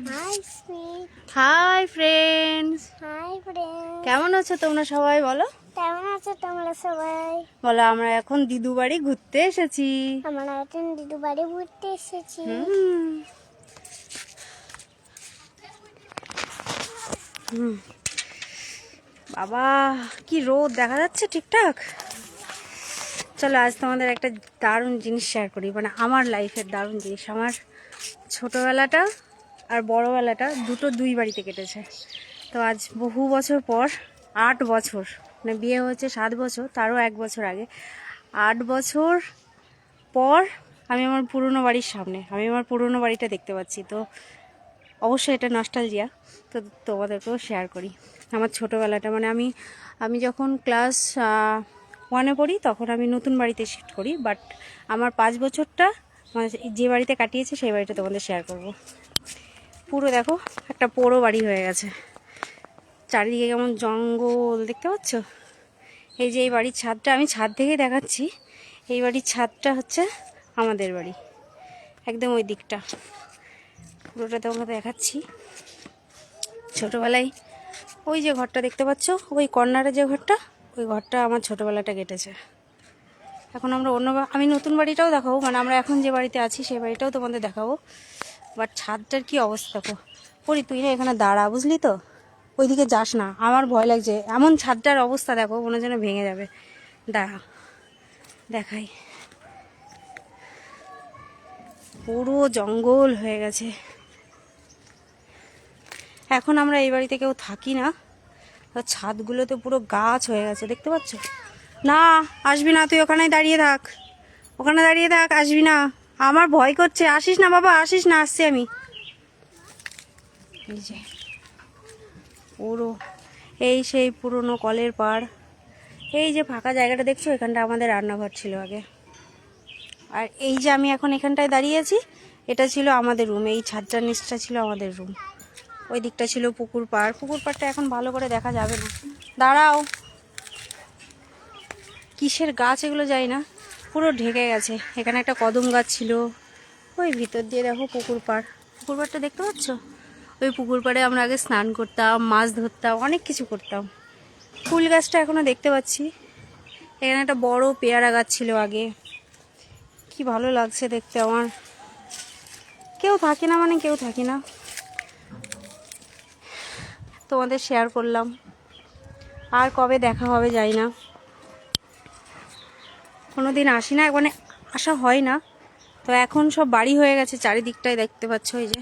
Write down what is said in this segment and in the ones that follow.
High Smith. Hi friends, hi friend, কেমন আছো তোমরা সবাই? বলো কেমন আছো তোমরা সবাই? বলো। আমরা এখন দিদু বাড়ি ঘুরতে এসেছি। আমরা এখন দিদু বাড়ি ঘুরতে এসেছি। হুম। হুম। বাবা কি রোদ দেখা যাচ্ছে ঠিকঠাক। চলো আজ তোমাদের একটা দারুণ জিনিস শেয়ার করি, মানে আমার লাইফের দারুণ জিনিস। আমার ছোটোবেলাটা আর বড়োবেলাটা দুই বাড়িতে কেটেছে। তো আজ বহু বছর পর, 8 বছর, মানে বিয়ে হয়েছে 7 বছর, তারও 1 বছর আগে, 8 বছর পর আমি আমার পুরনো বাড়ির সামনে, আমি আমার পুরনো বাড়িটা দেখতে পাচ্ছি। তো অবশ্যই এটা নস্টালজিয়া। তো তোমাদেরকেও শেয়ার করি আমার ছোটোবেলাটা। মানে আমি যখন ক্লাস 1-এ পড়ি তখন আমি নতুন বাড়িতে শিফট করি, বাট আমার 5 বছরটা মানে যে বাড়িতে কাটিয়েছে সেই বাড়িটা তোমাদের শেয়ার করব। পুরো দেখো একটা পোড়ো বাড়ি হয়ে গেছে, চারিদিকে কেমন জঙ্গল দেখতে পাচ্ছ। এই যে এই বাড়ির ছাদটা, আমি ছাদ থেকেই দেখাচ্ছি, এই বাড়ির ছাদটা হচ্ছে আমাদের বাড়ি, একদম ওই দিকটা পুরোটা তোমাকে দেখাচ্ছি। ছোটোবেলায় ওই যে ঘরটা দেখতে পাচ্ছ, ওই কর্নারে যে ঘরটা, ওই ঘরটা আমার ছোটোবেলাটা কেটেছে। এখন আমরা আমি নতুন বাড়িটাও দেখাবো, মানে আমরা এখন যে বাড়িতে আছি সেই বাড়িটাও তোমাদের দেখাবো। বাট ছাদটার কি অবস্থা দেখো। পরি তুই না এখানে দাঁড়া, বুঝলি তো, ওইদিকে যাস না, আমার ভয় লাগছে। এমন ছাদটার অবস্থা দেখো, মনে যেন ভেঙে যাবে। দাঁড়া দেখাই, পুরো জঙ্গল হয়ে গেছে। এখন আমরা এই বাড়িতে কেউ থাকি না, ছাদগুলোতে পুরো গাছ হয়ে গেছে দেখতে পাচ্ছ। না আসবি না, তুই ওখানেই দাঁড়িয়ে থাক, ওখানে দাঁড়িয়ে থাক, আসবি না, আমার ভয় করছে। আসিস না বাবা, আসিস না, আসছি আমি। এই যে পুরো এই সেই পুরনো কলের পাড়, এই যে ফাঁকা জায়গাটা দেখছো, এখানটা আমাদের রান্নাঘর ছিল আগে। আর এই যে আমি এখন এখানটায় দাঁড়িয়ে আছি, এটা ছিল আমাদের রুম, এই ছাদটার নিচটা ছিল আমাদের রুম। ওই দিকটা ছিল পুকুর পাড়, পুকুর পাড়টা এখন ভালো করে দেখা যাবে না। দাঁড়াও, কিসের গাছ এগুলো যাই না, পুরো ঢেকে গেছে। এখানে একটা কদম গাছ ছিল, ওই ভিতর দিয়ে দেখো পুকুর পাড়, পুকুর পাড়টা দেখতে পাচ্ছ। ওই পুকুর পাড়ে আমরা আগে স্নান করতাম, মাছ ধরতাম, অনেক কিছু করতাম। ফুল গাছটা এখনো দেখতে পাচ্ছি। এখানে একটা বড় পেয়ারা গাছ ছিল আগে, কি ভালো লাগছে দেখতে আমার। কেউ থাকি না, মানে কেউ থাকি না, তোমাদের শেয়ার করলাম। আর কবে দেখা হবে যাই না, কোনো দিন আসি না, মানে আসা হয় না। তো এখন সব বাড়ি হয়ে গেছে চারিদিকটাই দেখতে পাচ্ছ। এই যে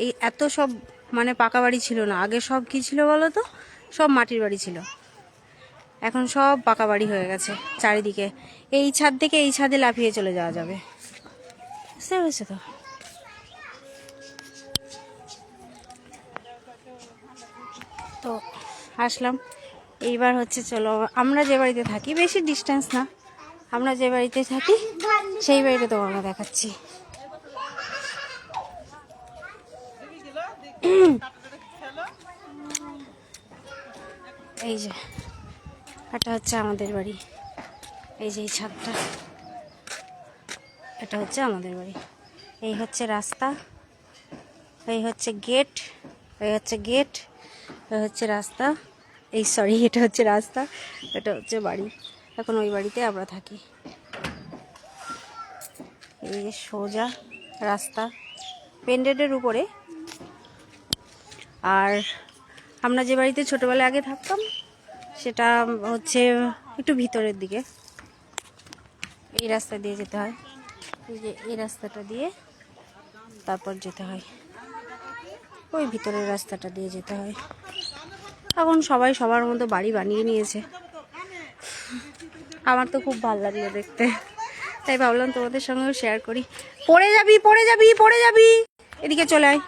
এই এত সব মানে পাকা বাড়ি ছিল না আগে, সব কি ছিল বলো তো, সব মাটির বাড়ি ছিল। এখন সব পাকা বাড়ি হয়ে গেছে চারিদিকে। এই ছাদ থেকে এই ছাদে লাফিয়ে চলে যাওয়া যাবে, বুঝতে পেরেছো তো। তো আসলাম, এইবার হচ্ছে চলো আমরা যে বাড়িতে থাকি, বেশি ডিস্টেন্স না, আমরা যে বাড়িতে থাকি সেই বাড়িতে তোমাকে দেখাচ্ছি। এই যে এটা হচ্ছে আমাদের বাড়ি, এই যে এই ছাদটা, এটা হচ্ছে আমাদের বাড়ি। এই হচ্ছে রাস্তা, এই হচ্ছে গেট, এই হচ্ছে গেট, এই হচ্ছে রাস্তা, এই সরি এটা হচ্ছে রাস্তা, এটা হচ্ছে বাড়ি। এখন ওই বাড়িতে আমরা থাকি। এই যে সোজা রাস্তা মেন রোডের উপরে। আর আমরা যে বাড়িতে ছোটোবেলায় আগে থাকতাম সেটা হচ্ছে একটু ভিতরের দিকে, এই রাস্তা দিয়ে যেতে হয়, এই যে এই রাস্তাটা দিয়ে তারপর যেতে হয়, ওই ভিতরের রাস্তাটা দিয়ে যেতে হয়। এখন সবাই সবার মতো বাড়ি বানিয়ে নিয়েছে, আমার তো খুব ভালো লাগলো দেখতে, তাই ভাবলাম তোমাদের সঙ্গেও শেয়ার করি। পড়ে যাবি, পড়ে যাবি, পড়ে যাবি, এদিকে চলে আয়,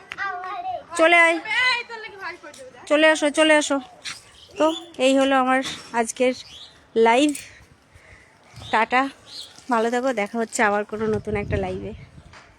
চলে আয়, চলে আসো, চলে আসো। তো এই হলো আমার আজকের লাইভ। টাটা, ভালো থাকো, দেখা হচ্ছে আবার কোনো নতুন একটা লাইভে।